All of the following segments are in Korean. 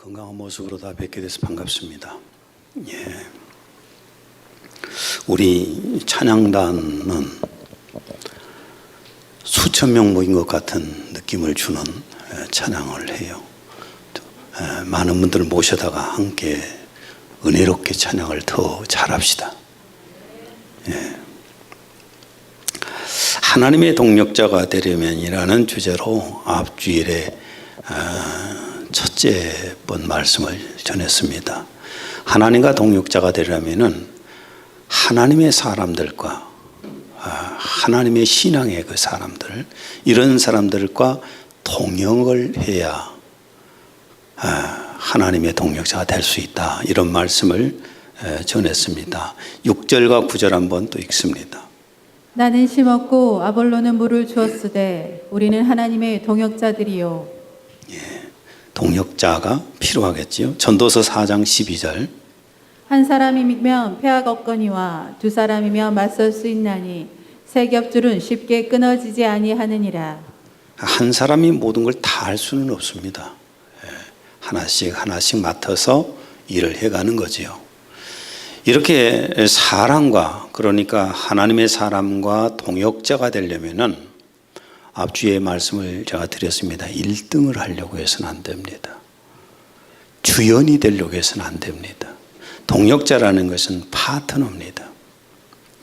건강한 모습으로 다 뵙게 돼서 반갑습니다. 예. 우리 찬양단은 수천 명 모인 것 같은 느낌을 주는 찬양을 해요. 많은 분들을 모셔다가 함께 은혜롭게 찬양을 더 잘합시다. 예. 하나님의 동력자가 되려면이라는 주제로 앞주일에 첫째 번 말씀을 전했습니다. 하나님과 동력자가 되려면은 하나님의 사람들과 하나님의 신앙의 그 사람들, 이런 사람들과 동역을 해야 하나님의 동력자가 될 수 있다, 이런 말씀을 전했습니다. 6절과 9절 한번 또 읽습니다. 나는 심었고 아볼로는 물을 주었으되 우리는 하나님의 동역자들이요. 예, 동역자가 필요하겠지요. 전도서 4장 12절. 한 사람이면 패악 없거니와 두 사람이면 맞설 수 있나니 세 겹줄은 쉽게 끊어지지 아니하느니라. 한 사람이 모든 걸 다 할 수는 없습니다. 하나씩 맡아서 일을 해가는 거지요. 이렇게 사람과, 그러니까 하나님의 사람과 동역자가 되려면은 앞주에 말씀을 제가 드렸습니다. 1등을 하려고 해서는 안 됩니다. 주연이 되려고 해서는 안 됩니다. 동역자라는 것은 파트너입니다.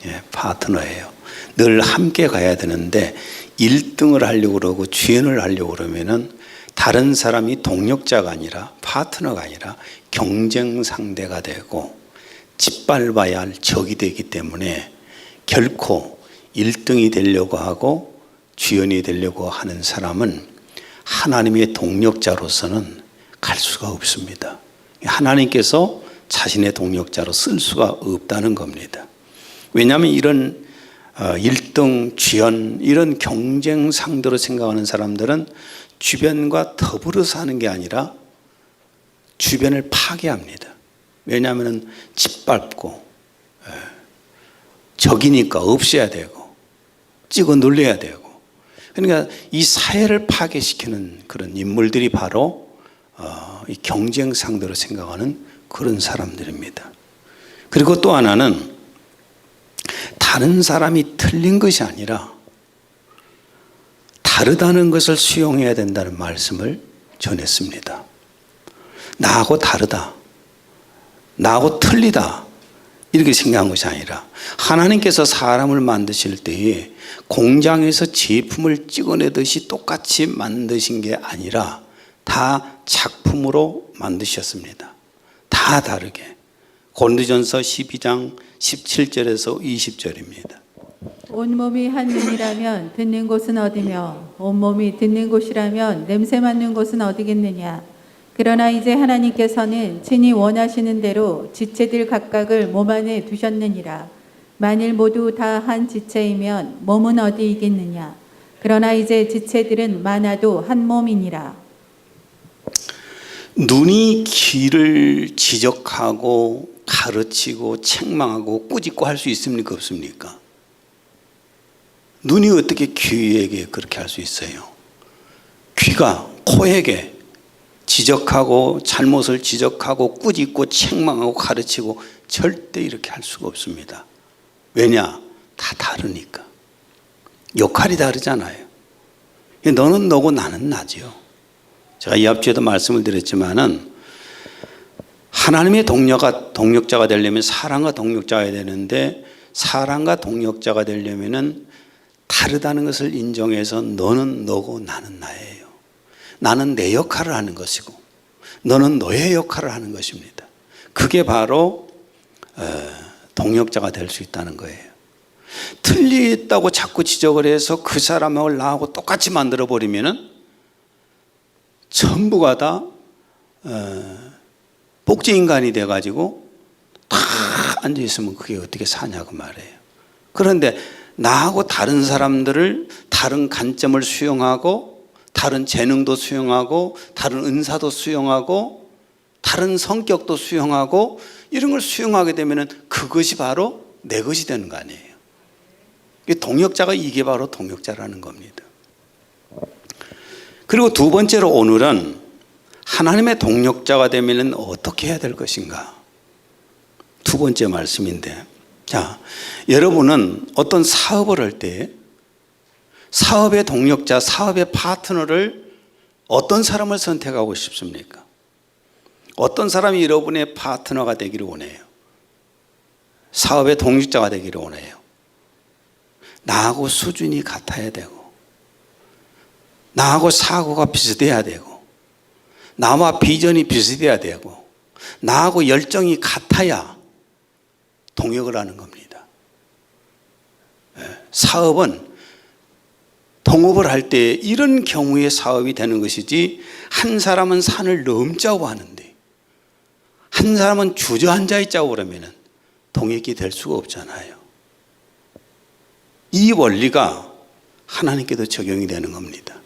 예, 파트너예요. 늘 함께 가야 되는데 1등을 하려고 그러고 주연을 하려고 그러면은 다른 사람이 동역자가 아니라 파트너가 아니라 경쟁 상대가 되고 짓밟아야 할 적이 되기 때문에 결코 1등이 되려고 하고 주연이 되려고 하는 사람은 하나님의 동역자로서는 갈 수가 없습니다. 하나님께서 자신의 동역자로 쓸 수가 없다는 겁니다. 왜냐하면 이런 1등, 주연, 이런 경쟁 상대로 생각하는 사람들은 주변과 더불어 사는 게 아니라 주변을 파괴합니다. 왜냐하면 짓밟고 적이니까 없애야 되고 찍어 눌려야 되고, 그러니까 이 사회를 파괴시키는 그런 인물들이 바로 이 경쟁 상대로 생각하는 그런 사람들입니다. 그리고 또 하나는 다른 사람이 틀린 것이 아니라 다르다는 것을 수용해야 된다는 말씀을 전했습니다. 나하고 다르다, 나하고 틀리다, 이렇게 생각한 것이 아니라 하나님께서 사람을 만드실 때에 공장에서 제품을 찍어내듯이 똑같이 만드신 게 아니라 다 작품으로 만드셨습니다. 다 다르게. 고린도전서 12장 17절에서 20절입니다. 온몸이 한 눈이라면 듣는 곳은 어디며 온몸이 듣는 곳이라면 냄새 맡는 곳은 어디겠느냐. 그러나 이제 하나님께서는 친히 원하시는 대로 지체들 각각을 몸 안에 두셨느니라. 만일 모두 다 한 지체이면 몸은 어디 있겠느냐. 그러나 이제 지체들은 많아도 한 몸이니라. 눈이 귀를 지적하고 가르치고 책망하고 꾸짖고 할 수 있습니까, 없습니까? 눈이 어떻게 귀에게 그렇게 할 수 있어요? 귀가 코에게 지적하고 잘못을 지적하고 꾸짖고 책망하고 가르치고 절대 이렇게 할 수가 없습니다. 왜냐? 다 다르니까. 역할이 다르잖아요. 너는 너고 나는 나지요. 제가 이 앞주에도 말씀을 드렸지만은 하나님의 동역자가 되려면 사랑과 동역자가 해야 되는데, 사랑과 동역자가 되려면은 다르다는 것을 인정해서 너는 너고 나는 나예요. 나는 내 역할을 하는 것이고 너는 너의 역할을 하는 것입니다. 그게 바로 동역자가 될 수 있다는 거예요. 틀리다고 자꾸 지적을 해서 그 사람하고 나하고 똑같이 만들어 버리면은 전부가 다 복제인간이 돼가지고 다 앉아있으면 그게 어떻게 사냐고 말해요. 그런데 나하고 다른 사람들을, 다른 관점을 수용하고 다른 재능도 수용하고 다른 은사도 수용하고 다른 성격도 수용하고 이런 걸 수용하게 되면 그것이 바로 내 것이 되는 거 아니에요. 동역자가 이게 바로 동역자라는 겁니다. 그리고 두 번째로 오늘은 하나님의 동력자가 되면 어떻게 해야 될 것인가? 두 번째 말씀인데, 자, 여러분은 어떤 사업을 할 때 사업의 동력자, 사업의 파트너를 어떤 사람을 선택하고 싶습니까? 어떤 사람이 여러분의 파트너가 되기를 원해요? 사업의 동력자가 되기를 원해요? 나하고 수준이 같아야 되고, 나하고 사고가 비슷해야 되고, 나와 비전이 비슷해야 되고, 나하고 열정이 같아야 동역을 하는 겁니다. 사업은 동업을 할 때 이런 경우의 사업이 되는 것이지, 한 사람은 산을 넘자고 하는데 한 사람은 주저앉아 있자고 그러면 동역이 될 수가 없잖아요. 이 원리가 하나님께도 적용이 되는 겁니다.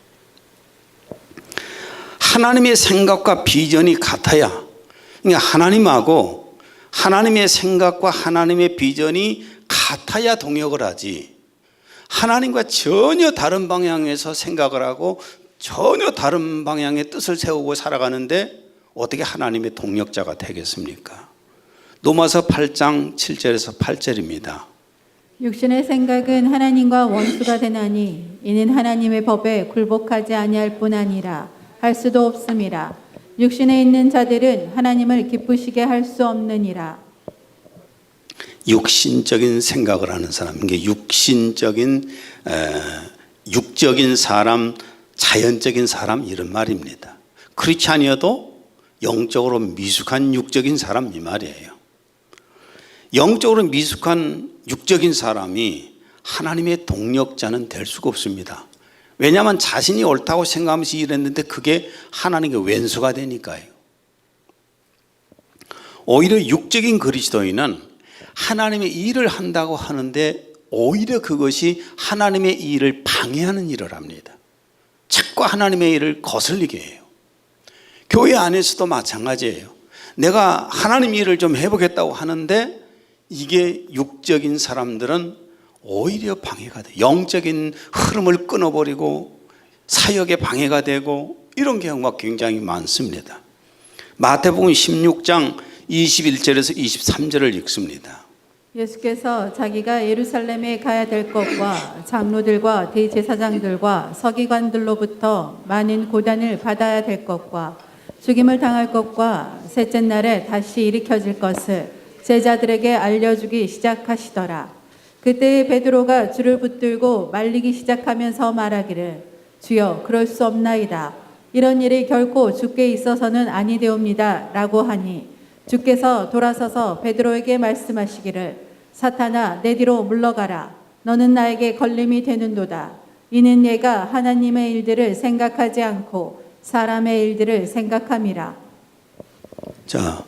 하나님의 생각과 비전이 같아야, 그러니까 하나님하고 하나님의 생각과 하나님의 비전이 같아야 동역을 하지, 하나님과 전혀 다른 방향에서 생각을 하고 전혀 다른 방향의 뜻을 세우고 살아가는데 어떻게 하나님의 동력자가 되겠습니까? 로마서 8장 7절에서 8절입니다. 육신의 생각은 하나님과 원수가 되나니 이는 하나님의 법에 굴복하지 아니할 뿐 아니라 할 수도 없음이라. 육신에 있는 자들은 하나님을 기쁘시게 할 수 없느니라. 육신적인 생각을 하는 사람, 이게 육적인 사람, 자연적인 사람, 이런 말입니다. 그렇지 아니어도 영적으로 미숙한 육적인 사람, 이 말이에요. 영적으로 미숙한 육적인 사람이 하나님의 동력자는 될 수가 없습니다. 왜냐하면 자신이 옳다고 생각하면서 일했는데 그게 하나님의 왼수가 되니까요. 오히려 육적인 그리스도인은 하나님의 일을 한다고 하는데 오히려 그것이 하나님의 일을 방해하는 일을 합니다. 자꾸 하나님의 일을 거슬리게 해요. 교회 안에서도 마찬가지예요. 내가 하나님 일을 좀 해보겠다고 하는데 이게 육적인 사람들은 오히려 방해가 돼요. 영적인 흐름을 끊어버리고 사역에 방해가 되고 이런 경우가 굉장히 많습니다. 마태복음 16장 21절에서 23절을 읽습니다. 예수께서 자기가 예루살렘에 가야 될 것과 장로들과 대제사장들과 서기관들로부터 많은 고난을 받아야 될 것과 죽임을 당할 것과 셋째 날에 다시 일으켜질 것을 제자들에게 알려주기 시작하시더라. 그때 베드로가 줄을 붙들고 말리기 시작하면서 말하기를 주여 그럴 수 없나이다. 이런 일이 결코 주께 있어서는 아니되옵니다. 라고 하니 주께서 돌아서서 베드로에게 말씀하시기를 사탄아 내 뒤로 물러가라. 너는 나에게 걸림이 되는도다. 이는 내가 하나님의 일들을 생각하지 않고 사람의 일들을 생각함이라. 자,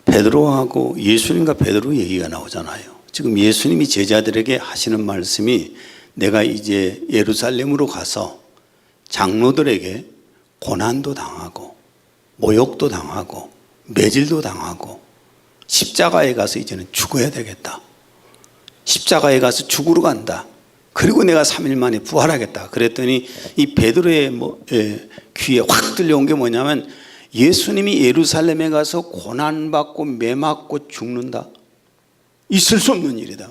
베드로하고 예수님과 베드로 얘기가 나오잖아요. 지금 예수님이 제자들에게 하시는 말씀이 내가 이제 예루살렘으로 가서 장로들에게 고난도 당하고 모욕도 당하고 매질도 당하고 십자가에 가서 이제는 죽어야 되겠다. 십자가에 가서 죽으러 간다. 그리고 내가 3일 만에 부활하겠다. 그랬더니 이 베드로의 귀에 확 들려온 게 뭐냐면 예수님이 예루살렘에 가서 고난받고 매맞고 죽는다. 있을 수 없는 일이다.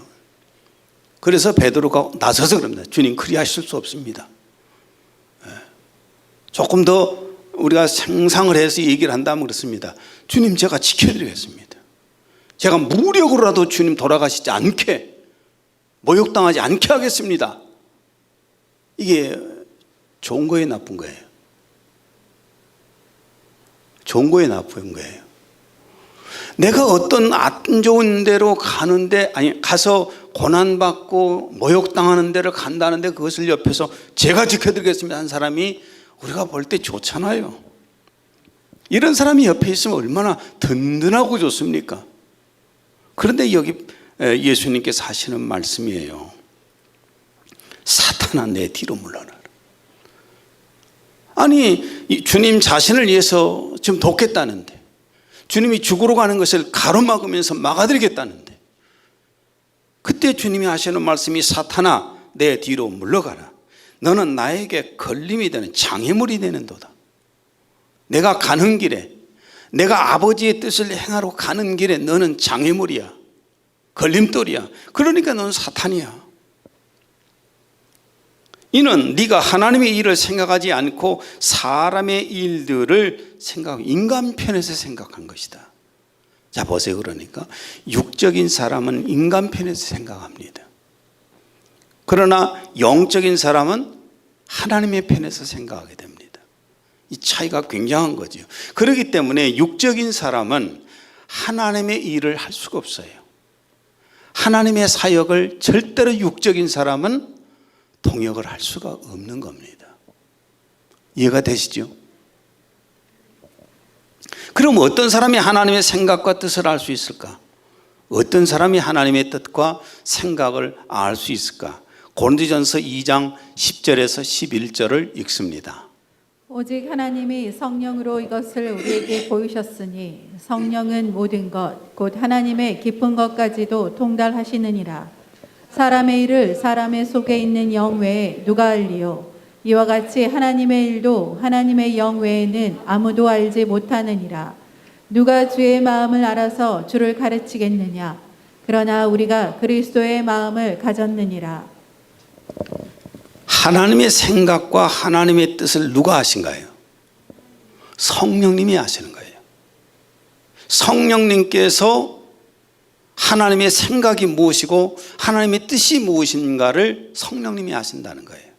그래서 베드로가 나서서 그럽니다. 주님 그리 하실 수 없습니다. 조금 더 우리가 상상을 해서 얘기를 한다면 그렇습니다. 주님 제가 지켜드리겠습니다. 제가 무력으로라도 주님 돌아가시지 않게 모욕당하지 않게 하겠습니다. 이게 좋은 거예요, 나쁜 거예요? 좋은 거예요, 나쁜 거예요? 내가 어떤 안 좋은 데로 가는데, 아니 가서 고난받고 모욕당하는 데를 간다는데 그것을 옆에서 제가 지켜드리겠습니다 한 사람이 우리가 볼 때 좋잖아요. 이런 사람이 옆에 있으면 얼마나 든든하고 좋습니까? 그런데 여기 예수님께서 하시는 말씀이에요. 사탄아 내 뒤로 물러나라. 아니 주님 자신을 위해서 지금 돕겠다는데, 주님이 죽으러 가는 것을 가로막으면서 막아드리겠다는데, 그때 주님이 하시는 말씀이 사탄아 내 뒤로 물러가라. 너는 나에게 걸림이 되는 장애물이 되는도다. 내가 가는 길에, 내가 아버지의 뜻을 행하러 가는 길에 너는 장애물이야, 걸림돌이야. 그러니까 너는 사탄이야. 이는 네가 하나님의 일을 생각하지 않고 사람의 일들을 생각하고 인간 편에서 생각한 것이다. 자, 보세요. 그러니까 육적인 사람은 인간 편에서 생각합니다. 그러나 영적인 사람은 하나님의 편에서 생각하게 됩니다. 이 차이가 굉장한 거죠. 그렇기 때문에 육적인 사람은 하나님의 일을 할 수가 없어요. 하나님의 사역을 절대로 육적인 사람은 동역을 할 수가 없는 겁니다. 이해가 되시죠? 그럼 어떤 사람이 하나님의 생각과 뜻을 알 수 있을까? 어떤 사람이 하나님의 뜻과 생각을 알 수 있을까? 고린도전서 2장 10절에서 11절을 읽습니다. 오직 하나님이 성령으로 이것을 우리에게 보이셨으니 성령은 모든 것 곧 하나님의 깊은 것까지도 통달하시느니라. 사람의 일을 사람의 속에 있는 영 외에 누가 알리요? 이와 같이 하나님의 일도 하나님의 영 외에는 아무도 알지 못하느니라. 누가 주의 마음을 알아서 주를 가르치겠느냐? 그러나 우리가 그리스도의 마음을 가졌느니라. 하나님의 생각과 하나님의 뜻을 누가 하신가요? 성령님이 하시는 거예요. 성령님께서 하나님의 생각이 무엇이고 하나님의 뜻이 무엇인가를 성령님이 하신다는 거예요.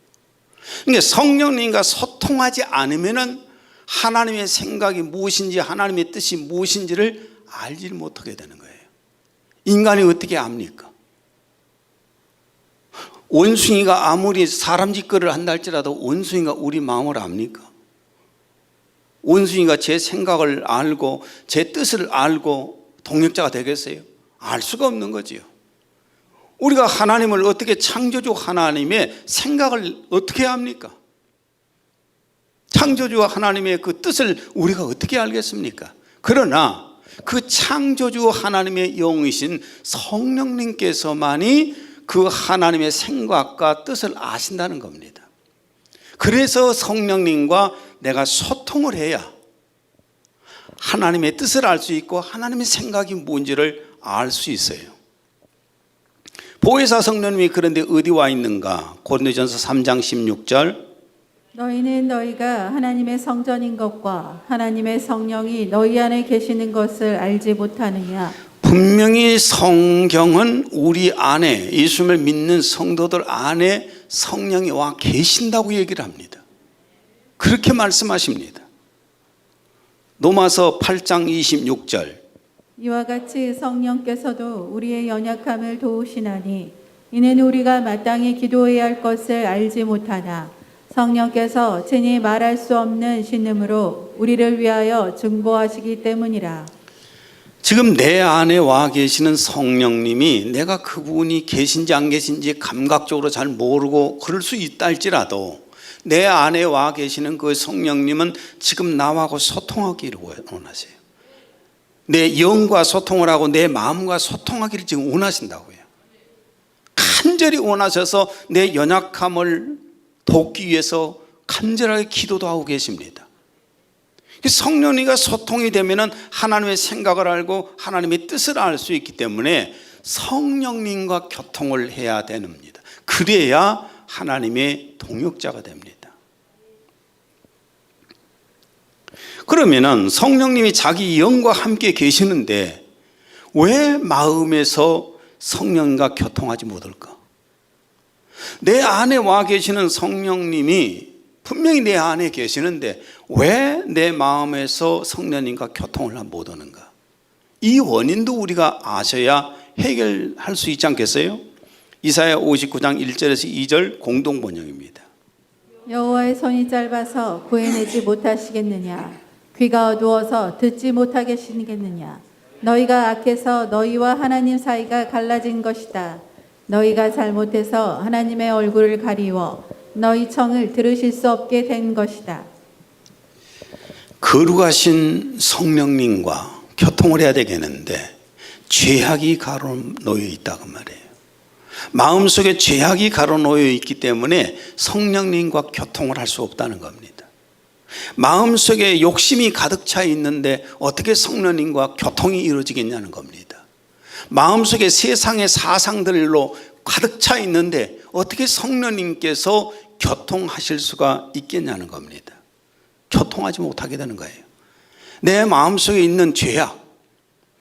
그러니까 성령님과 소통하지 않으면은 하나님의 생각이 무엇인지 하나님의 뜻이 무엇인지를 알지 못하게 되는 거예요. 인간이 어떻게 압니까? 원숭이가 아무리 사람 짓거리를 한다 할지라도 원숭이가 우리 마음을 압니까? 원숭이가 제 생각을 알고 제 뜻을 알고 동역자가 되겠어요? 알 수가 없는 거지요. 우리가 하나님을 어떻게 창조주 하나님의 생각을 어떻게 합니까? 창조주 하나님의 그 뜻을 우리가 어떻게 알겠습니까? 그러나 그 창조주 하나님의 영이신 성령님께서만이 그 하나님의 생각과 뜻을 아신다는 겁니다. 그래서 성령님과 내가 소통을 해야 하나님의 뜻을 알 수 있고 하나님의 생각이 뭔지를 알 수 있어요. 보혜사 성령님이 그런데 어디 와 있는가? 고린도전서 3장 16절. 너희는 너희가 하나님의 성전인 것과 하나님의 성령이 너희 안에 계시는 것을 알지 못하느냐? 분명히 성경은 우리 안에, 예수님을 믿는 성도들 안에 성령이 와 계신다고 얘기를 합니다. 그렇게 말씀하십니다. 로마서 8장 26절. 이와 같이 성령께서도 우리의 연약함을 도우시나니 이는 우리가 마땅히 기도해야 할 것을 알지 못하나 성령께서 친히 말할 수 없는 신음으로 우리를 위하여 중보하시기 때문이라. 지금 내 안에 와 계시는 성령님이 내가 그분이 계신지 안 계신지 감각적으로 잘 모르고 그럴 수 있다 할지라도 내 안에 와 계시는 그 성령님은 지금 나하고 소통하기를 원하세요. 내 영과 소통을 하고 내 마음과 소통하기를 지금 원하신다고요. 간절히 원하셔서 내 연약함을 돕기 위해서 간절하게 기도도 하고 계십니다. 성령님과 소통이 되면 하나님의 생각을 알고 하나님의 뜻을 알 수 있기 때문에 성령님과 교통을 해야 됩니다. 그래야 하나님의 동역자가 됩니다. 그러면 성령님이 자기 영과 함께 계시는데 왜 마음에서 성령과 교통하지 못할까? 내 안에 와 계시는 성령님이 분명히 내 안에 계시는데 왜 내 마음에서 성령님과 교통을 못하는가? 이 원인도 우리가 아셔야 해결할 수 있지 않겠어요? 이사야 59장 1절에서 2절 공동 번역입니다. 여호와의 손이 짧아서 구해내지 못하시겠느냐? 귀가 어두워서 듣지 못하겠느냐? 너희가 악해서 너희와 하나님 사이가 갈라진 것이다. 너희가 잘못해서 하나님의 얼굴을 가리워 너희 청을 들으실 수 없게 된 것이다. 거룩하신 성령님과 교통을 해야 되겠는데 죄악이 가로놓여 있다고 말해요. 마음속에 죄악이 가로놓여 있기 때문에 성령님과 교통을 할 수 없다는 겁니다. 마음속에 욕심이 가득 차 있는데 어떻게 성령님과 교통이 이루어지겠냐는 겁니다. 마음속에 세상의 사상들로 가득 차 있는데 어떻게 성령님께서 교통하실 수가 있겠냐는 겁니다. 교통하지 못하게 되는 거예요. 내 마음속에 있는 죄악,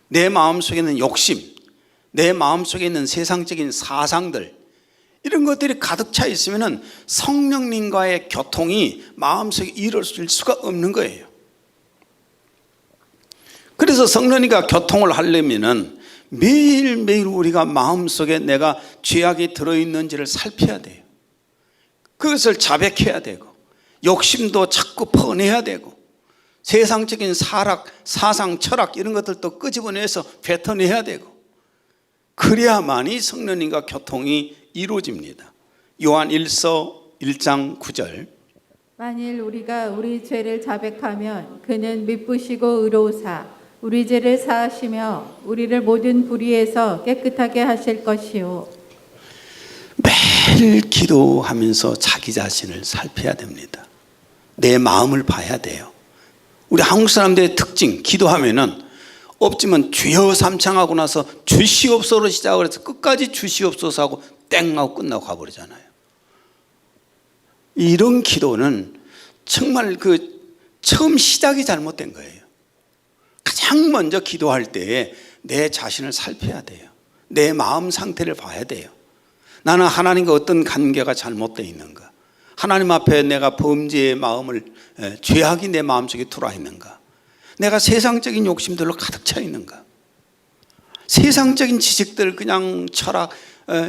내 마음속에 있는 욕심, 내 마음속에 있는 세상적인 사상들, 이런 것들이 가득 차 있으면 성령님과의 교통이 마음속에 이루어질 수가 없는 거예요. 그래서 성령님과 교통을 하려면 매일매일 우리가 마음속에 내가 죄악이 들어있는지를 살펴야 돼요. 그것을 자백해야 되고, 욕심도 자꾸 퍼내야 되고, 세상적인 사상, 철학 이런 것들도 끄집어내서 뱉어내야 되고, 그래야만이 성령님과 교통이 이루어집니다. 요한 1서 1장 9절. 만일 우리가 우리 죄를 자백하면 그는 미쁘시고 의로우사 우리 죄를 사하시며 우리를 모든 불의에서 깨끗하게 하실 것이요. 매일 기도하면서 자기 자신을 살펴야 됩니다. 내 마음을 봐야 돼요. 우리 한국 사람들의 특징, 기도하면은 없지만 주여 삼창하고 나서 주시옵소서로 시작을 해서 끝까지 주시옵소서 하고 땡 하고 끝나고 가버리잖아요. 이런 기도는 정말 처음 시작이 잘못된 거예요. 가장 먼저 기도할 때에 내 자신을 살펴야 돼요. 내 마음 상태를 봐야 돼요. 나는 하나님과 어떤 관계가 잘못되어 있는가? 하나님 앞에 내가 범죄의 마음을, 죄악이 내 마음속에 들어와 있는가? 내가 세상적인 욕심들로 가득 차 있는가? 세상적인 지식들, 그냥 철학,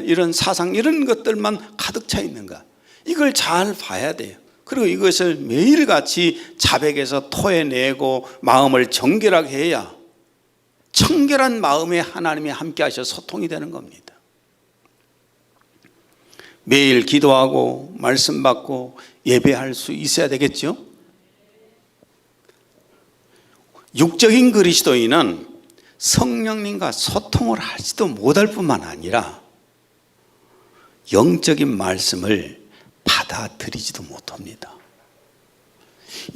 이런 사상, 이런 것들만 가득 차 있는가? 이걸 잘 봐야 돼요. 그리고 이것을 매일같이 자백해서 토해내고 마음을 정결하게 해야 청결한 마음에 하나님이 함께 하셔 소통이 되는 겁니다. 매일 기도하고 말씀 받고 예배할 수 있어야 되겠죠? 육적인 그리스도인은 성령님과 소통을 하지도 못할 뿐만 아니라 영적인 말씀을 받아들이지도 못합니다.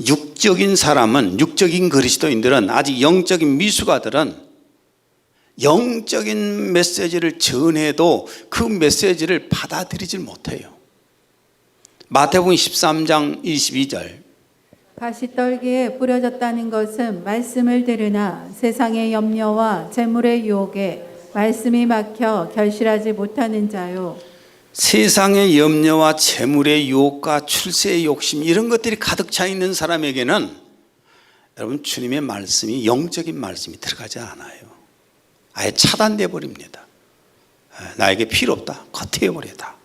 육적인 사람은, 육적인 그리스도인들은, 아직 영적인 미숙아들은 영적인 메시지를 전해도 그 메시지를 받아들이질 못해요. 마태복음 13장 22절. 가시떨기에 뿌려졌다는 것은 말씀을 들으나 세상의 염려와 재물의 유혹에 말씀이 막혀 결실하지 못하는 자요. 세상의 염려와 재물의 유혹과 출세의 욕심, 이런 것들이 가득 차 있는 사람에게는 여러분, 주님의 말씀이, 영적인 말씀이 들어가지 않아요. 아예 차단돼 버립니다. 나에게 필요 없다, 컷해 버리다.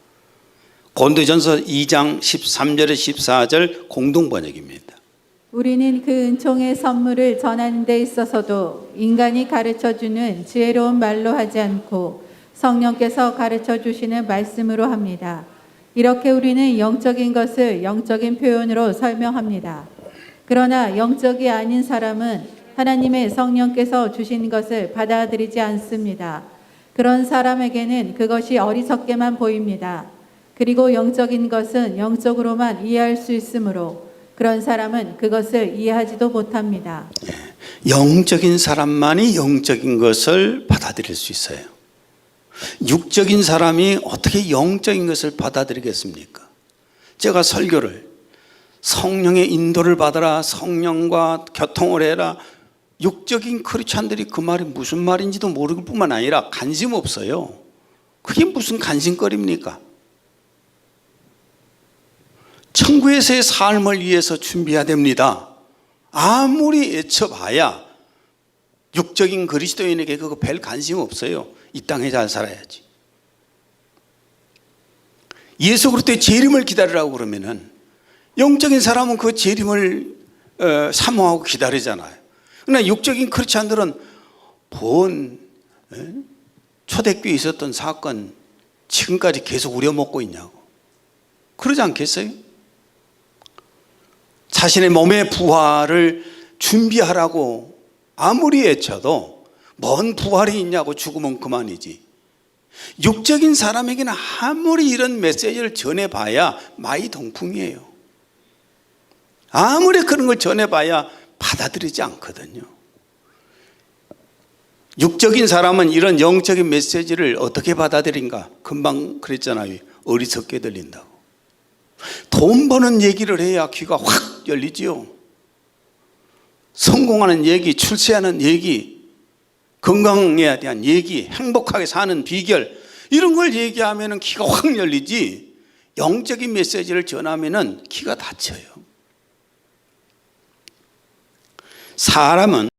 고린도전서 2장 13절에 14절 공동 번역입니다. 우리는 그 은총의 선물을 전하는 데 있어서도 인간이 가르쳐주는 지혜로운 말로 하지 않고 성령께서 가르쳐 주시는 말씀으로 합니다. 이렇게 우리는 영적인 것을 영적인 표현으로 설명합니다. 그러나 영적이 아닌 사람은 하나님의 성령께서 주신 것을 받아들이지 않습니다. 그런 사람에게는 그것이 어리석게만 보입니다. 그리고 영적인 것은 영적으로만 이해할 수 있으므로 그런 사람은 그것을 이해하지도 못합니다. 영적인 사람만이 영적인 것을 받아들일 수 있어요. 육적인 사람이 어떻게 영적인 것을 받아들이겠습니까? 제가 설교를 성령의 인도를 받아라, 성령과 교통을 해라, 육적인 크리스찬들이 그 말이 무슨 말인지도 모를 뿐만 아니라 관심 없어요. 그게 무슨 관심거리입니까? 천국에서의 삶을 위해서 준비해야 됩니다. 아무리 애쳐봐야 육적인 그리스도인에게 그거 별 관심 없어요. 이 땅에 잘 살아야지. 예수 그리스도의 재림을 기다리라고 그러면은 영적인 사람은 그 재림을 사모하고 기다리잖아요. 그러나 육적인 크리스찬들은 본 초대교회에 있었던 사건 지금까지 계속 우려먹고 있냐고. 그러지 않겠어요? 자신의 몸의 부활을 준비하라고 아무리 애쳐도 뭔 부활이 있냐고, 죽으면 그만이지. 육적인 사람에게는 아무리 이런 메시지를 전해봐야 마이동풍이에요. 아무리 그런 걸 전해봐야 받아들이지 않거든요. 육적인 사람은 이런 영적인 메시지를 어떻게 받아들인가? 금방 그랬잖아요. 어리석게 들린다고. 돈 버는 얘기를 해야 귀가 확 열리지요. 성공하는 얘기, 출세하는 얘기, 건강에 대한 얘기, 행복하게 사는 비결, 이런 걸 얘기하면 귀가 확 열리지, 영적인 메시지를 전하면 귀가 닫혀요. 사람은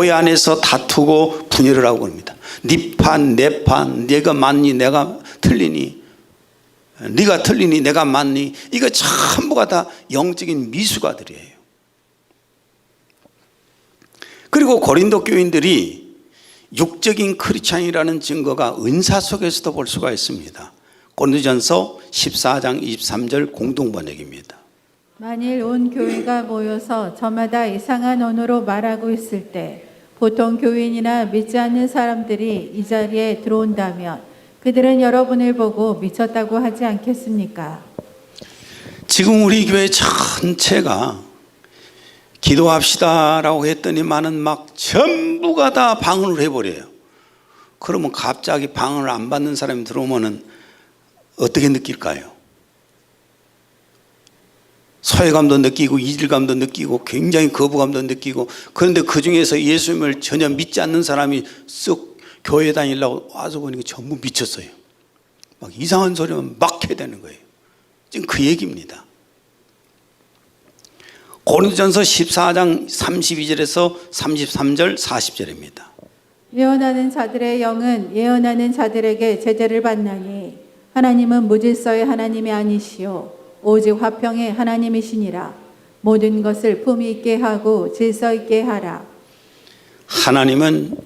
교회 안에서 다투고 분열을 하고 그럽니다. 네 판, 내 판, 네가 맞니, 내가 틀리니, 네가 틀리니, 내가 맞니, 이거 전부가 다 영적인 미수가들이에요. 그리고 고린도 교인들이 육적인 크리스찬이라는 증거가 은사 속에서도 볼 수가 있습니다. 고린도전서 14장 23절 공동번역입니다. 만일 온 교회가 모여서 저마다 이상한 언어로 말하고 있을 때 보통 교인이나 믿지 않는 사람들이 이 자리에 들어온다면 그들은 여러분을 보고 미쳤다고 하지 않겠습니까? 지금 우리 교회 전체가 기도합시다라고 했더니만은 막 전부가 다 방언을 해버려요. 그러면 갑자기 방언을 안 받는 사람이 들어오면은 어떻게 느낄까요? 소외감도 느끼고 이질감도 느끼고 굉장히 거부감도 느끼고, 그런데 그 중에서 예수님을 전혀 믿지 않는 사람이 쓱 교회 다니려고 와서 보니까 전부 미쳤어요. 막 이상한 소리만 막 해야 되는 거예요. 지금 그 얘기입니다. 고린도전서 14장 32절에서 33절 40절입니다. 예언하는 자들의 영은 예언하는 자들에게 제재를 받나니 하나님은 무질서의 하나님이 아니시오 오직 화평의 하나님이시니라. 모든 것을 품위 있게 하고 질서 있게 하라. 하나님은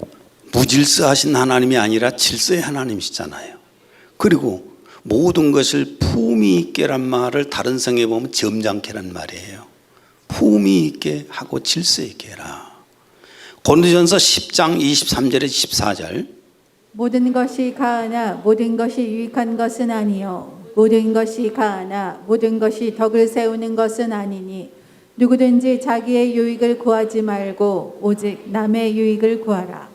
무질서하신 하나님이 아니라 질서의 하나님이시잖아요. 그리고 모든 것을 품위 있게란 말을 다른 성에 보면 점잖게란 말이에요. 품위 있게 하고 질서 있게 해라. 고린도전서 10장 23절에 14절. 모든 것이 가하나 모든 것이 유익한 것은 아니요 모든 것이 가하나 모든 것이 덕을 세우는 것은 아니니 누구든지 자기의 유익을 구하지 말고 오직 남의 유익을 구하라.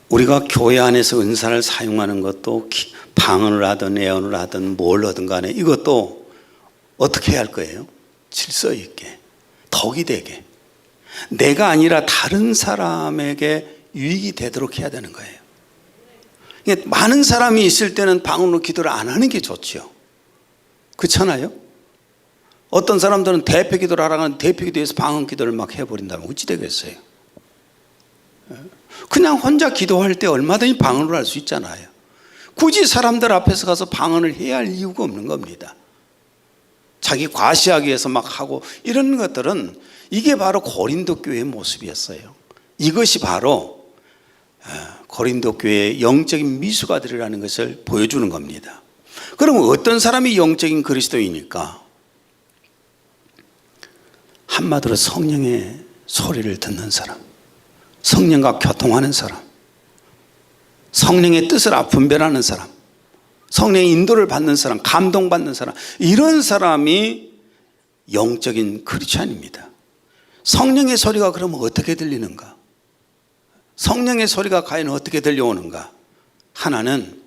우리가 교회 안에서 은사를 사용하는 것도 방언을 하든 예언을 하든 뭘 하든 간에 이것도 어떻게 해야 할 거예요? 질서 있게, 덕이 되게, 내가 아니라 다른 사람에게 유익이 되도록 해야 되는 거예요. 많은 사람이 있을 때는 방언으로 기도를 안 하는 게 좋죠. 그렇잖아요? 어떤 사람들은 대표 기도를 하라고 하는 대표 기도에서 방언 기도를 막 해버린다면 어찌 되겠어요? 그냥 혼자 기도할 때 얼마든지 방언을 할 수 있잖아요. 굳이 사람들 앞에서 가서 방언을 해야 할 이유가 없는 겁니다. 자기 과시하기 위해서 막 하고 이런 것들은 이게 바로 고린도 교회의 모습이었어요. 이것이 바로 고린도 교회의 영적인 미수가들이라는 것을 보여주는 겁니다. 그러면 어떤 사람이 영적인 그리스도이니까? 한마디로 성령의 소리를 듣는 사람, 성령과 교통하는 사람, 성령의 뜻을 분별하는 사람, 성령의 인도를 받는 사람, 감동받는 사람, 이런 사람이 영적인 크리스찬입니다. 성령의 소리가 그러면 어떻게 들리는가? 성령의 소리가 과연 어떻게 들려오는가? 하나는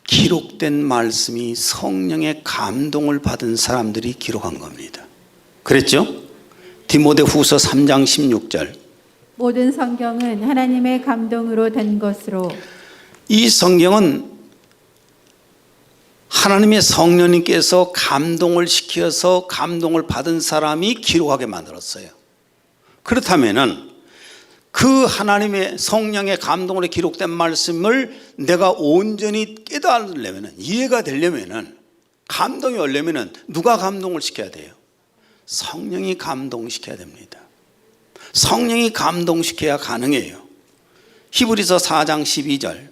기록된 말씀이 성령의 감동을 받은 사람들이 기록한 겁니다. 그랬죠? 디모데후서 3장 16절. 모든 성경은 하나님의 감동으로 된 것으로. 이 성경은 하나님의 성령님께서 감동을 시켜서 감동을 받은 사람이 기록하게 만들었어요. 그렇다면은 그 하나님의 성령의 감동으로 기록된 말씀을 내가 온전히 깨달으려면, 이해가 되려면, 감동이 오려면 누가 감동을 시켜야 돼요? 성령이 감동시켜야 됩니다. 성령이 감동시켜야 가능해요. 히브리서 4장 12절.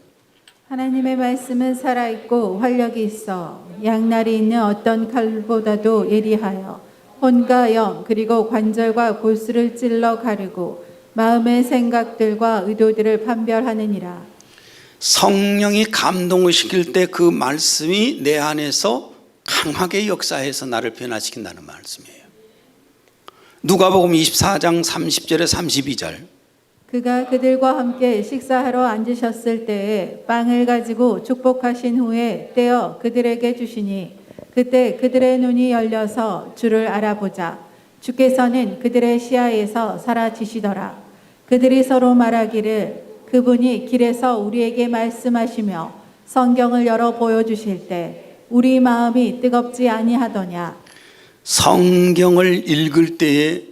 하나님의 말씀은 살아있고 활력이 있어 양날이 있는 어떤 칼보다도 예리하여 혼과 영 그리고 관절과 골수를 찔러 가르고 마음의 생각들과 의도들을 판별하느니라. 성령이 감동을 시킬 때 그 말씀이 내 안에서 강하게 역사해서 나를 변화시킨다는 말씀이에요. 누가복음 24장 30절에 32절. 그가 그들과 함께 식사하러 앉으셨을 때에 빵을 가지고 축복하신 후에 떼어 그들에게 주시니 그때 그들의 눈이 열려서 주를 알아보자 주께서는 그들의 시야에서 사라지시더라. 그들이 서로 말하기를 그분이 길에서 우리에게 말씀하시며 성경을 열어 보여주실 때 우리 마음이 뜨겁지 아니하더냐. 성경을 읽을 때에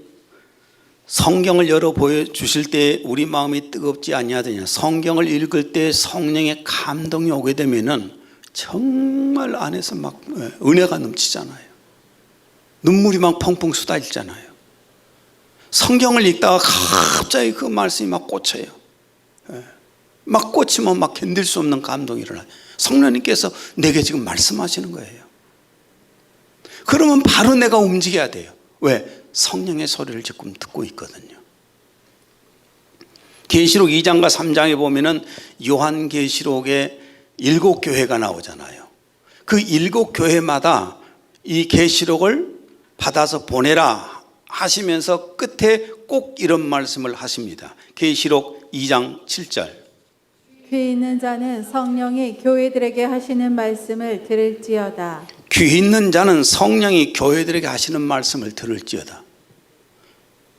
성경을 열어 보여주실 때 우리 마음이 뜨겁지 아니하더냐. 성경을 읽을 때 성령의 감동이 오게 되면은 정말 안에서 막 은혜가 넘치잖아요. 눈물이 막 펑펑 쏟아지잖아요. 성경을 읽다가 갑자기 그 말씀이 막 꽂혀요. 막 꽂히면 막 견딜 수 없는 감동이 일어나요. 성령님께서 내게 지금 말씀하시는 거예요. 그러면 바로 내가 움직여야 돼요. 왜? 성령의 소리를 지금 듣고 있거든요. 계시록 2장과 3장에 보면은 요한계시록에 7교회가 나오잖아요. 그 7교회마다 이 계시록을 받아서 보내라 하시면서 끝에 꼭 이런 말씀을 하십니다. 계시록 2장 7절. 귀 있는 자는 성령이 교회들에게 하시는 말씀을 들을지어다. 귀 있는 자는 성령이 교회들에게 하시는 말씀을 들을지어다.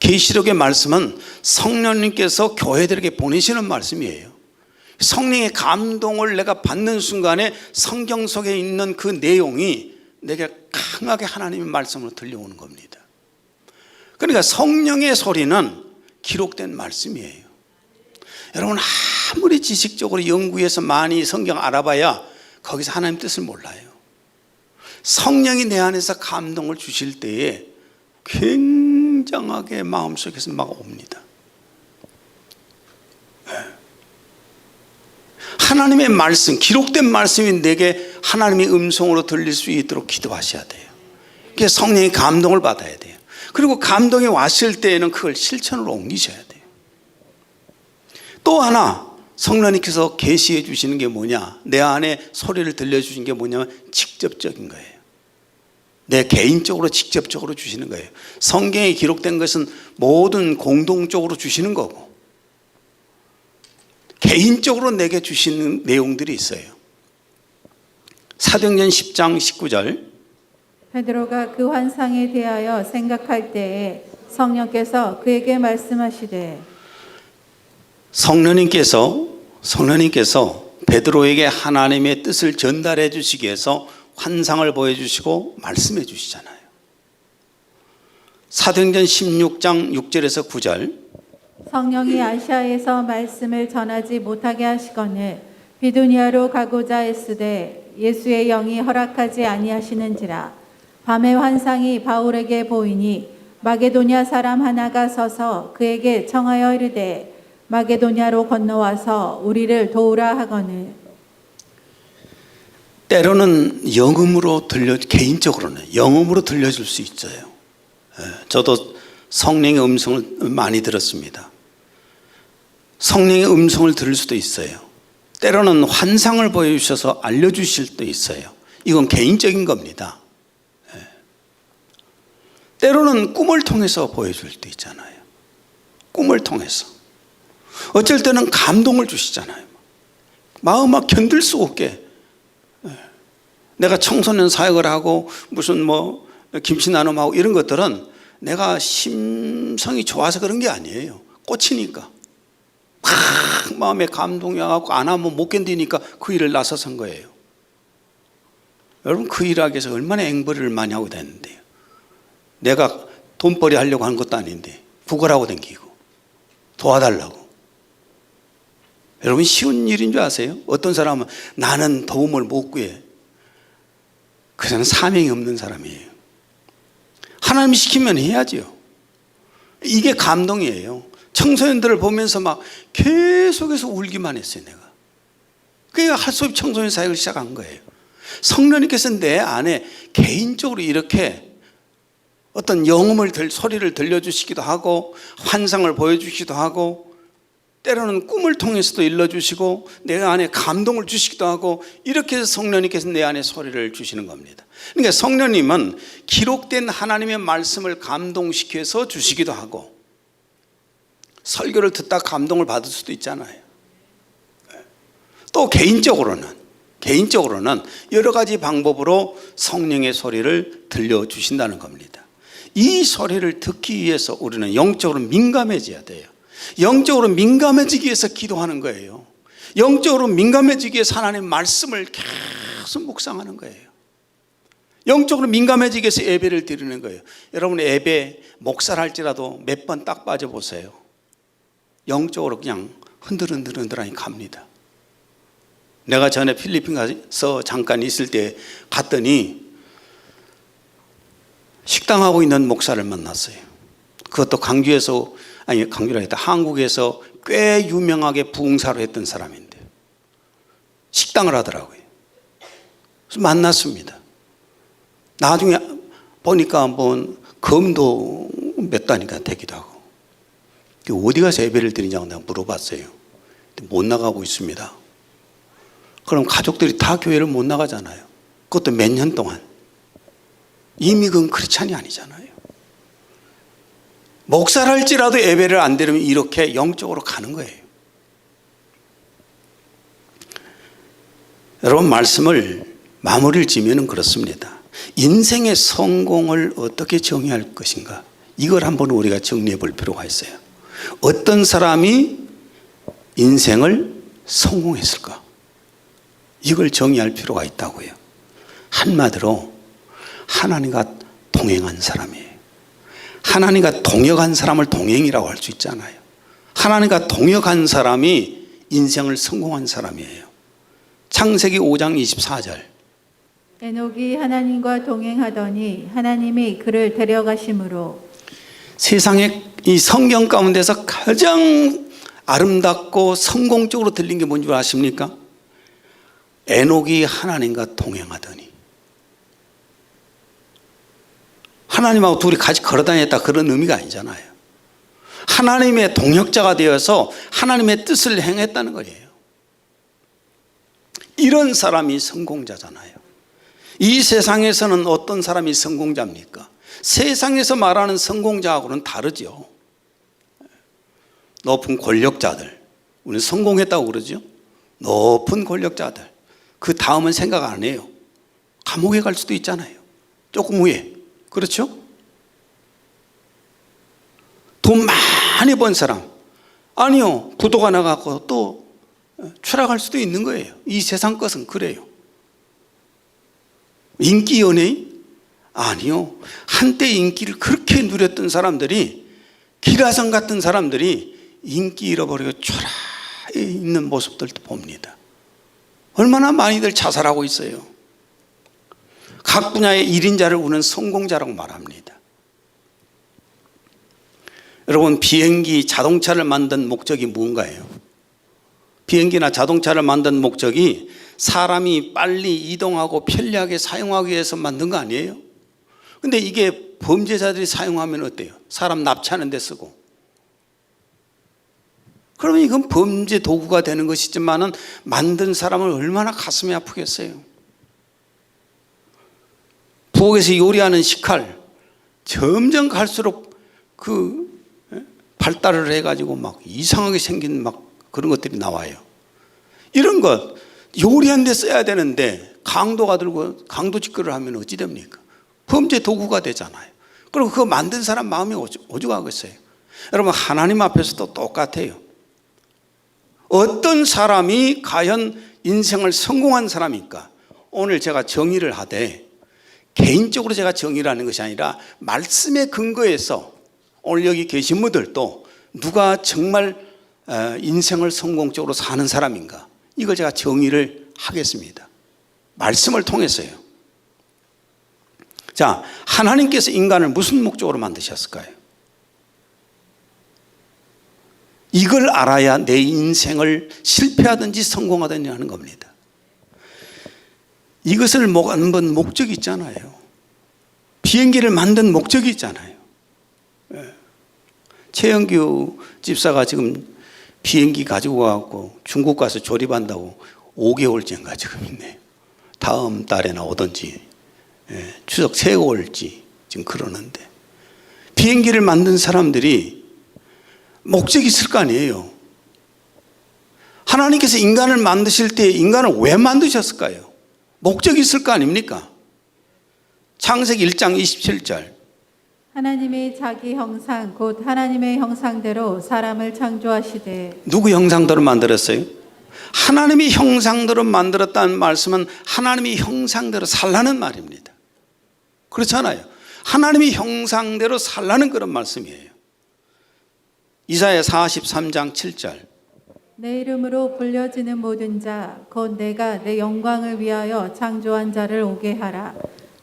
계시록의 말씀은 성령님께서 교회들에게 보내시는 말씀이에요. 성령의 감동을 내가 받는 순간에 성경 속에 있는 그 내용이 내게 강하게 하나님의 말씀으로 들려오는 겁니다. 그러니까 성령의 소리는 기록된 말씀이에요. 여러분 아무리 지식적으로 연구해서 많이 성경 알아봐야 거기서 하나님 뜻을 몰라요. 성령이 내 안에서 감동을 주실 때에 굉장하게 마음속에서 막 옵니다. 하나님의 말씀, 기록된 말씀이 내게 하나님의 음성으로 들릴 수 있도록 기도하셔야 돼요. 그게 성령의 감동을 받아야 돼요. 그리고 감동이 왔을 때에는 그걸 실천으로 옮기셔야 돼요. 또 하나 성령님께서 계시해 주시는 게 뭐냐, 내 안에 소리를 들려주신 게 뭐냐면 직접적인 거예요. 내 개인적으로 직접적으로 주시는 거예요. 성경에 기록된 것은 모든 공동적으로 주시는 거고 개인적으로 내게 주시는 내용들이 있어요. 사도행전 10장 19절. 베드로가 그 환상에 대하여 생각할 때에 성령께서 그에게 말씀하시되, 성령님께서 베드로에게 하나님의 뜻을 전달해 주시기 위해서 환상을 보여주시고 말씀해 주시잖아요. 사도행전 16장 6절에서 9절. 성령이 아시아에서 말씀을 전하지 못하게 하시거늘 비두니아로 가고자 했으되 예수의 영이 허락하지 아니하시는지라. 밤에 환상이 바울에게 보이니 마게도냐 사람 하나가 서서 그에게 청하여 이르되 마게도냐로 건너와서 우리를 도우라 하거늘. 때로는 영음으로 개인적으로는 영음으로 들려줄 수 있어요. 저도 성령의 음성을 많이 들었습니다. 성령의 음성을 들을 수도 있어요. 때로는 환상을 보여주셔서 알려주실 수도 있어요. 이건 개인적인 겁니다. 때로는 꿈을 통해서 보여줄 수도 있잖아요. 꿈을 통해서. 어쩔 때는 감동을 주시잖아요. 마음 막 견딜 수 없게. 내가 청소년 사역을 하고 무슨 김치 나눔하고 이런 것들은 내가 심성이 좋아서 그런 게 아니에요. 꽂히니까 막 마음에 감동이 와갖고 안 하면 못 견디니까 그 일을 나서선 거예요. 여러분 그 일을 하기 위해서 얼마나 앵벌이를 많이 하고 다녔는데요. 내가 돈벌이 하려고 하는 것도 아닌데 구걸하고 다니고 도와달라고. 여러분 쉬운 일인 줄 아세요? 어떤 사람은 나는 도움을 못 구해. 그 사람은 사명이 없는 사람이에요. 하나님이 시키면 해야죠. 이게 감동이에요. 청소년들을 보면서 막 계속해서 울기만 했어요. 내가 그러니까 할 수 없이 청소년 사역을 시작한 거예요. 성령님께서 내 안에 개인적으로 이렇게 어떤 영음을 소리를 들려주시기도 하고 환상을 보여주시기도 하고 때로는 꿈을 통해서도 일러주시고 내 안에 감동을 주시기도 하고 이렇게 해서 성령님께서 내 안에 소리를 주시는 겁니다. 그러니까 성령님은 기록된 하나님의 말씀을 감동시켜서 주시기도 하고 설교를 듣다 감동을 받을 수도 있잖아요. 또 개인적으로는 여러 가지 방법으로 성령의 소리를 들려주신다는 겁니다. 이 소리를 듣기 위해서 우리는 영적으로 민감해져야 돼요. 영적으로 민감해지기 위해서 기도하는 거예요. 영적으로 민감해지기 위해서 하나님의 말씀을 계속 묵상하는 거예요. 영적으로 민감해지기 위해서 예배를 드리는 거예요. 여러분 예배 목사를 할지라도 몇 번 딱 빠져보세요. 영적으로 그냥 흔들흔들흔들하니 갑니다. 내가 전에 필리핀 가서 잠깐 있을 때 갔더니 식당하고 있는 목사를 만났어요. 그것도 강주에서, 아니 강주라 했다, 한국에서 꽤 유명하게 부흥사로 했던 사람인데 식당을 하더라고요. 그래서 만났습니다. 나중에 보니까 한번 검도 몇 단위가 되기도 하고, 어디 가서 예배를 드리냐고 내가 물어봤어요. 못 나가고 있습니다. 그럼 가족들이 다 교회를 못 나가잖아요. 그것도 몇 년 동안. 이미 그건 크리스찬이 아니잖아요. 목사를 할지라도 예배를 안 드리면 이렇게 영적으로 가는 거예요. 여러분 말씀을 마무리를 지으면 그렇습니다. 인생의 성공을 어떻게 정의할 것인가, 이걸 한번 우리가 정리해 볼 필요가 있어요. 어떤 사람이 인생을 성공했을까, 이걸 정의할 필요가 있다고요. 한마디로 하나님과 동행한 사람이에요. 하나님과 동역한 사람을 동행이라고 할 수 있잖아요. 하나님과 동역한 사람이 인생을 성공한 사람이에요. 창세기 5장 24절. 에녹이 하나님과 동행하더니 하나님이 그를 데려가심으로. 세상에 이 성경 가운데서 가장 아름답고 성공적으로 들린 게 뭔지 아십니까? 에녹이 하나님과 동행하더니. 하나님하고 둘이 같이 걸어다녔다, 그런 의미가 아니잖아요. 하나님의 동역자가 되어서 하나님의 뜻을 행했다는 거예요. 이런 사람이 성공자잖아요. 이 세상에서는 어떤 사람이 성공자입니까? 세상에서 말하는 성공자하고는 다르죠. 높은 권력자들, 우리는 성공했다고 그러죠. 높은 권력자들, 그 다음은 생각 안 해요. 감옥에 갈 수도 있잖아요. 조금 후에. 그렇죠? 돈 많이 번 사람, 아니요, 부도가 나가고 또 추락할 수도 있는 거예요. 이 세상 것은 그래요. 인기 연예인? 아니요, 한때 인기를 그렇게 누렸던 사람들이, 기라성 같은 사람들이 인기 잃어버리고 초라해 있는 모습들도 봅니다. 얼마나 많이들 자살하고 있어요. 각 분야의 1인자를 우리는 성공자라고 말합니다. 여러분, 비행기, 자동차를 만든 목적이 뭔가요? 비행기나 자동차를 만든 목적이 사람이 빨리 이동하고 편리하게 사용하기 위해서 만든 거 아니에요? 근데 이게 범죄자들이 사용하면 어때요? 사람 납치하는 데 쓰고. 그러면 이건 범죄 도구가 되는 것이지만은 만든 사람은 얼마나 가슴이 아프겠어요? 부엌에서 요리하는 식칼, 점점 갈수록 그 발달을 해가지고 막 이상하게 생긴 막 그런 것들이 나와요. 이런 것 요리하는 데 써야 되는데 강도가 들고 강도짓거리를 하면 어찌 됩니까? 범죄 도구가 되잖아요. 그리고 그거 만든 사람 마음이 오죽하겠어요. 여러분, 하나님 앞에서도 똑같아요. 어떤 사람이 과연 인생을 성공한 사람입니까? 오늘 제가 정의를 하되, 개인적으로 제가 정의를 하는 것이 아니라 말씀에 근거해서 오늘 여기 계신 분들도 누가 정말 인생을 성공적으로 사는 사람인가, 이걸 제가 정의를 하겠습니다. 말씀을 통해서요. 자, 하나님께서 인간을 무슨 목적으로 만드셨을까요? 이걸 알아야 내 인생을 실패하든지 성공하든지 하는 겁니다. 이것을 만든 목적이 있잖아요. 비행기를 만든 목적이 있잖아요. 최영규 집사가 지금 비행기 가지고 가고 중국 가서 조립한다고 5개월째인가 지금 있네요. 다음 달에나 오든지 추석 새고 올지 지금 그러는데, 비행기를 만든 사람들이 목적이 있을 거 아니에요. 하나님께서 인간을 만드실 때 인간을 왜 만드셨을까요? 목적이 있을 거 아닙니까? 창세기 1장 27절. 하나님이 자기 형상 곧 하나님의 형상대로 사람을 창조하시되. 누구 형상대로 만들었어요? 하나님이 형상대로 만들었다는 말씀은 하나님이 형상대로 살라는 말입니다. 그렇잖아요. 하나님의 형상대로 살라는 그런 말씀이에요. 이사야 43장 7절. 내 이름으로 불려지는 모든 자 곧 내가 내 영광을 위하여 창조한 자를 오게 하라.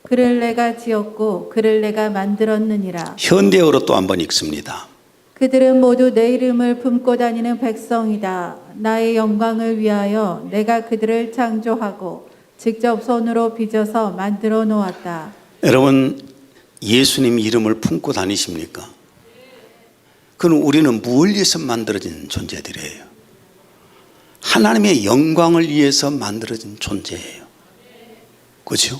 그를 내가 지었고 그를 내가 만들었느니라. 현대어로 또 한번 읽습니다. 그들은 모두 내 이름을 품고 다니는 백성이다. 나의 영광을 위하여 내가 그들을 창조하고 직접 손으로 빚어서 만들어 놓았다. 여러분, 예수님 이름을 품고 다니십니까? 그럼 우리는 무엇을 위해서 만들어진 존재들이에요? 하나님의 영광을 위해서 만들어진 존재예요. 그렇죠?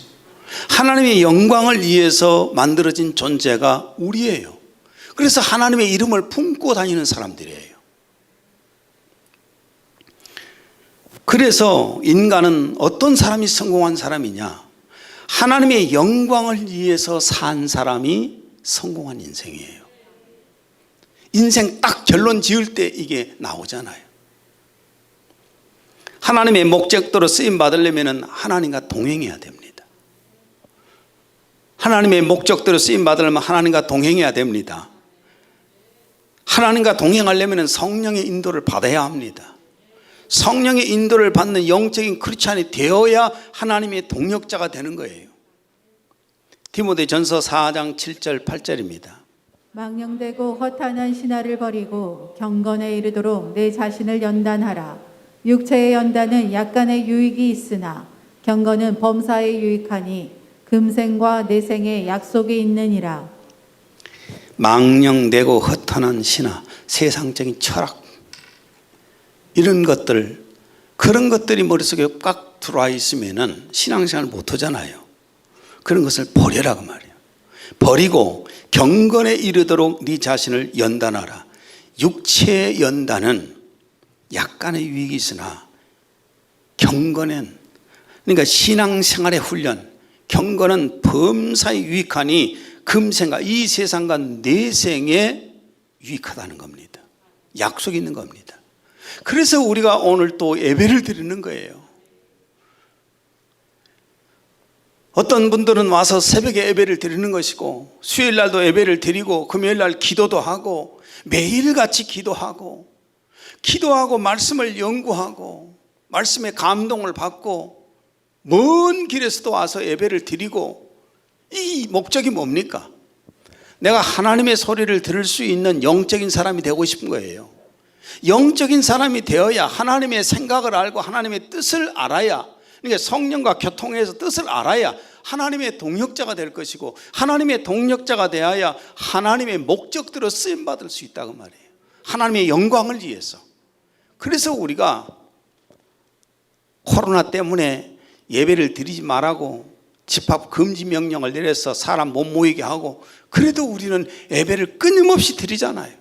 하나님의 영광을 위해서 만들어진 존재가 우리예요. 그래서 하나님의 이름을 품고 다니는 사람들이에요. 그래서 인간은 어떤 사람이 성공한 사람이냐? 하나님의 영광을 위해서 산 사람이 성공한 인생이에요. 인생 딱 결론 지을 때 이게 나오잖아요. 하나님의 목적대로 쓰임 받으려면 하나님과 동행해야 됩니다. 하나님의 목적대로 쓰임 받으려면 하나님과 동행해야 됩니다. 하나님과 동행하려면 성령의 인도를 받아야 합니다. 성령의 인도를 받는 영적인 크리스찬이 되어야 하나님의 동역자가 되는 거예요. 디모데전서 4장 7절 8절입니다. 망령되고 허탄한 신화를 버리고 경건에 이르도록 내 자신을 연단하라. 육체의 연단은 약간의 유익이 있으나 경건은 범사에 유익하니 금생과 내생에 약속이 있느니라. 망령되고 허탄한 신화, 세상적인 철학, 이런 것들, 그런 것들이 머릿속에 꽉 들어와 있으면 신앙생활을 못하잖아요. 그런 것을 버려라 그 말이에요. 버리고 경건에 이르도록 네 자신을 연단하라. 육체의 연단은 약간의 유익이 있으나 경건은, 그러니까 신앙생활의 훈련, 경건은 범사에 유익하니 금생과 이 세상과 내생에 유익하다는 겁니다. 약속이 있는 겁니다. 그래서 우리가 오늘 또 예배를 드리는 거예요. 어떤 분들은 와서 새벽에 예배를 드리는 것이고 수요일 날도 예배를 드리고 금요일 날 기도도 하고 매일같이 기도하고 말씀을 연구하고 말씀의 감동을 받고 먼 길에서도 와서 예배를 드리고, 이 목적이 뭡니까? 내가 하나님의 소리를 들을 수 있는 영적인 사람이 되고 싶은 거예요. 영적인 사람이 되어야 하나님의 생각을 알고 하나님의 뜻을 알아야, 그러니까 성령과 교통해서 뜻을 알아야 하나님의 동역자가 될 것이고, 하나님의 동역자가 되어야 하나님의 목적대로 쓰임받을 수 있다고 말이에요. 하나님의 영광을 위해서. 그래서 우리가 코로나 때문에 예배를 드리지 말라고 집합 금지 명령을 내려서 사람 못 모이게 하고, 그래도 우리는 예배를 끊임없이 드리잖아요.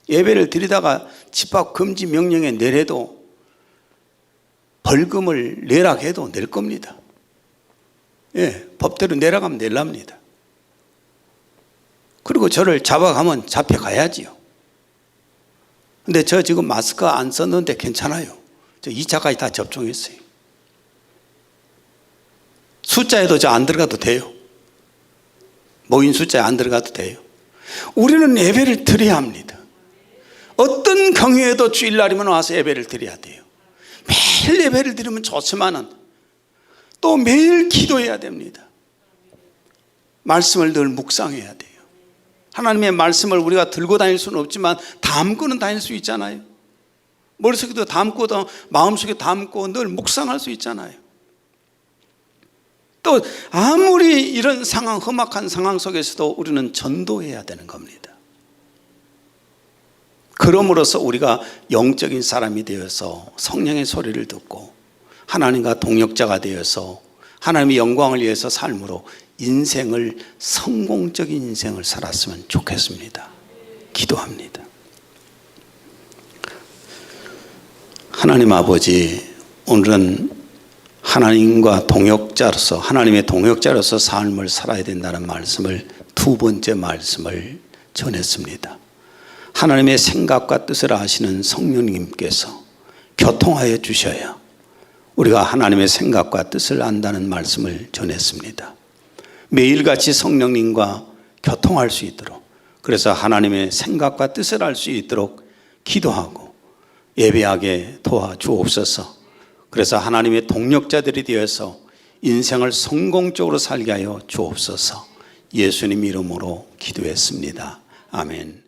예배를 드리다가 집합 금지 명령에 내려도 벌금을 내라 해도 낼 겁니다. 예, 법대로 내려가면 낼랍니다. 그리고 저를 잡아가면 잡혀가야지요. 근데 저 지금 마스크 안 썼는데 괜찮아요. 저 2차까지 다 접종했어요. 숫자에도 저 안 들어가도 돼요. 모인 숫자에 안 들어가도 돼요. 우리는 예배를 드려야 합니다. 어떤 경우에도 주일날이면 와서 예배를 드려야 돼요. 매일 예배를 드리면 좋지만은 또 매일 기도해야 됩니다. 말씀을 늘 묵상해야 돼요. 하나님의 말씀을 우리가 들고 다닐 수는 없지만 담고는 다닐 수 있잖아요. 머릿속에도 담고 마음속에 담고 늘 묵상할 수 있잖아요. 또 아무리 이런 상황, 험악한 상황 속에서도 우리는 전도해야 되는 겁니다. 그럼으로써 우리가 영적인 사람이 되어서 성령의 소리를 듣고 하나님과 동역자가 되어서 하나님의 영광을 위해서 삶으로 인생을, 성공적인 인생을 살았으면 좋겠습니다. 기도합니다. 하나님 아버지, 오늘은 하나님과 동역자로서, 하나님의 동역자로서 삶을 살아야 된다는 말씀을, 두 번째 말씀을 전했습니다. 하나님의 생각과 뜻을 아시는 성령님께서 교통하여 주셔야 우리가 하나님의 생각과 뜻을 안다는 말씀을 전했습니다. 매일같이 성령님과 교통할 수 있도록, 그래서 하나님의 생각과 뜻을 알 수 있도록 기도하고 예배하게 도와주옵소서. 그래서 하나님의 동력자들이 되어서 인생을 성공적으로 살게 하여 주옵소서. 예수님 이름으로 기도했습니다. 아멘.